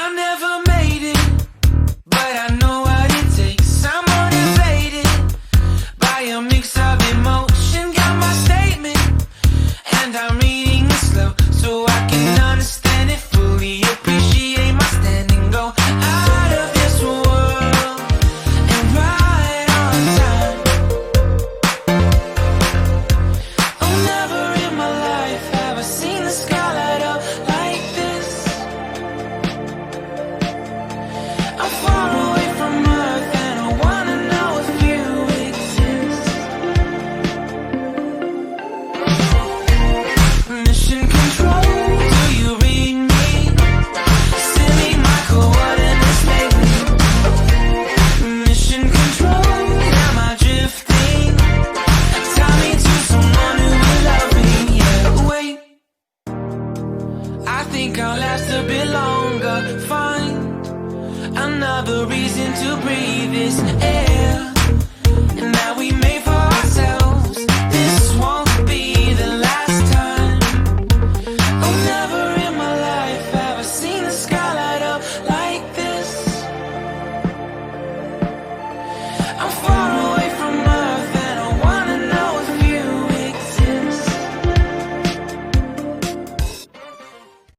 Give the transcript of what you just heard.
I never made it, but I know what it takes. I'm motivated by a mix of emotion. Got my statement, and I'm reading it slow so I can understand it fully. Appreciate my standing, go out of this world and right on time. Oh, never in my life have I seen the sky light up like this. I'm far away from Earth and I wanna know if you exist. Mission control, do you read me? Send me my coordinates, baby. Mission control, am I drifting? Tie me to someone who will love me, yeah. Wait, I think I'll last a bit longer. Find another reason to breathe this air.